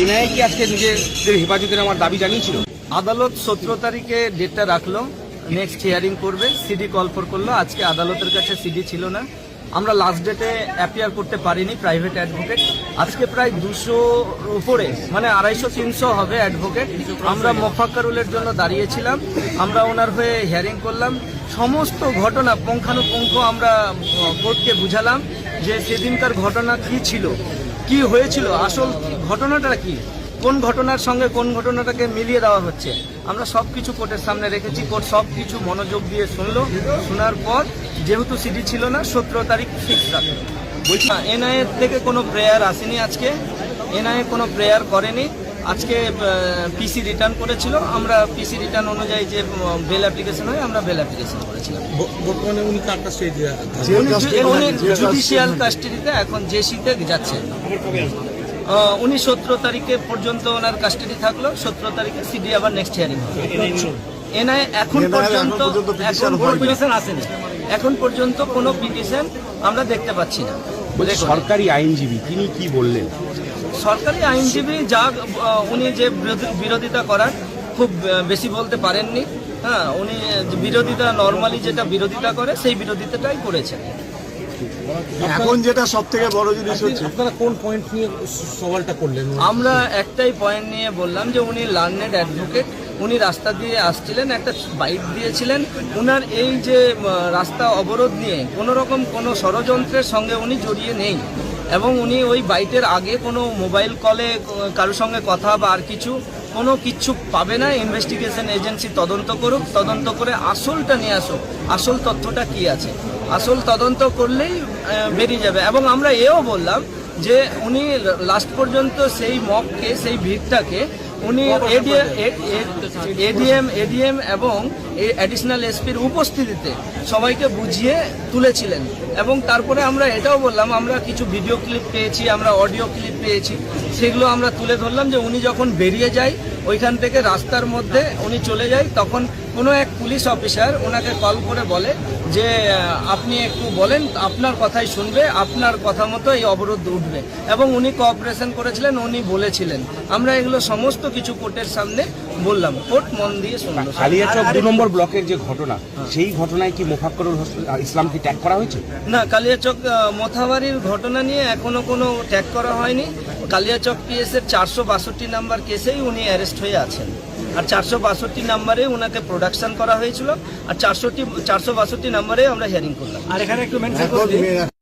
NIA কি আজকে নিজেদের হেফাজতে আমার দাবি জানিয়েছিল? আদালত 17 তারিখে ডেটটা রাখলো, নেক্সট হিয়ারিং করবে। সিডি কল ফর করলো, আজকে আদালতের কাছে সিডি ছিল না। আমরা লাস্ট ডেটে অ্যাপিয়ার করতে পারিনি প্রাইভেট অ্যাডভোকেট। আজকে প্রায় 200 উপরে, মানে 250-300 হবে অ্যাডভোকেট। আমরা মোফাক্কারুলের জন্য দাঁড়িয়েছিলাম, আমরা ওনার হয়ে হিয়ারিং করলাম। সমস্ত ঘটনা পুঙ্খানুপুঙ্খ আমরা কোর্টকে বুঝালাম যে সেদিনকার ঘটনা কি ছিল, কি হয়েছিল, আসল ঘটনাটা কি, কোন ঘটনার সঙ্গে কোন ঘটনাটাকে মিলিয়ে দেওয়া হচ্ছে। আমরা সব কিছু কোর্টের সামনে রেখেছি। কোর্ট সব কিছু মনোযোগ দিয়ে শুনলো। শোনার পর যেহেতু সিডি ছিল না, 17 তারিখ ফিক্স রাখলো। বলছি এনআইএ থেকে কোনো প্রেয়ার আসেনি আজকে, এনআইএ কোনো প্রেয়ার করেনি। আজকে পিসি রিটার্ন করেছিল, আমরা পিসি রিটার্ন অনুযায়ী যে বেল অ্যাপ্লিকেশন হয় আমরা বেল অ্যাপ্লিকেশন করেছিলাম। বর্তমানে উনি কার কাস্টডিতে? উনি জুডিশিয়াল কাস্টডিতে এখন জেসিতে যাচ্ছে। উনি 17 তারিখে পর্যন্ত ওনার কাস্টাডি থাকলো। 17 তারিখে সিডি আবার নেক্সট হিয়ারিং হবে। এনআইএ এখন পর্যন্ত কোনো পিটিশন আসেনি, এখন পর্যন্ত কোনো পিটিশন আমরা দেখতে পাচ্ছি না। সরকারি আইনজীবী তিনি কি বললেন? সরকারি আইনজীবী যা উনি যে বিরোধিতা করার খুব বেশি বলতে পারেননি। হ্যাঁ, উনি বিরোধিতা নর্মালি যেটা বিরোধিতা করে সেই বিরোধিতাটাই করেছেন। এখন যেটা সব থেকে বড় জিনিস হচ্ছে, আপনারা কোন পয়েন্ট নিয়ে সওয়ালটা করলেন? আমরা একটাই পয়েন্ট নিয়ে বললাম যে উনি লার্নেড অ্যাডভোকেট, উনি রাস্তা দিয়ে আসছিলেন, একটা বাইক দিয়েছিলেন। উনার এই যে রাস্তা অবরোধ নিয়ে কোনো রকম কোনো ষড়যন্ত্রের সঙ্গে উনি জড়িয়ে নেই, এবং উনি ওই বাইটের আগে কোনো মোবাইল কলে কারোর সঙ্গে কথা বা আর কিচ্ছু পাবে না। ইনভেস্টিগেশন এজেন্সি তদন্ত করুক, তদন্ত করে আসলটা নিয়ে আসুক, আসল তথ্যটা কি আছে। আসল তদন্ত করলেই বেরিয়ে যাবে। এবং আমরা এও বললাম যে উনি লাস্ট পর্যন্ত সেই মবকে, সেই ভিড়টাকে উনি এডিএম এবং অ্যাডিশনাল এসপির উপস্থিতিতে সবাইকে বুঝিয়ে তুলেছিলেন। এবং তারপরে আমরা এটাও বললাম, আমরা কিছু ভিডিও ক্লিপ পেয়েছি, আমরা অডিও ক্লিপ পেয়েছি, সেগুলো আমরা তুলে ধরলাম যে উনি যখন বেরিয়ে যায় ওইখান থেকে রাস্তার মধ্যে উনি চলে যায়, তখন কোনো এক পুলিশ অফিসার ওনাকে কল করে বলে যে আপনি একটু বলেন, আপনার কথাই শুনবে, আপনার কথা মতো এই অবরোধ উঠবে। এবং উনি কোঅপারেশন করেছিলেন, উনি বলেছিলেন। আমরা এগুলো সমস্ত কিছু কোর্টের সামনে বললাম, কোর্ট মন দিয়ে শুনল। কালিয়াচক 2 নম্বর ব্লকের যে ঘটনা, সেই ঘটনায় কি মোফাক্করুল ইসলামকে ট্যাগ করা হয়েছে? না, কালিয়াচক মোথাবাড়ির ঘটনা নিয়ে এখনো কোনো ট্যাগ করা হয়নি। কালিয়াচক পিএসের 462 নাম্বার কেসেই উনি অ্যারেস্ট হয়ে আছেন, আর 462 নাম্বারে ওনাকে প্রোডাকশন করা হয়েছিল, আর 462 নাম্বারে আমরা হিয়ারিং করলাম। আর এখানে একটু মেনশন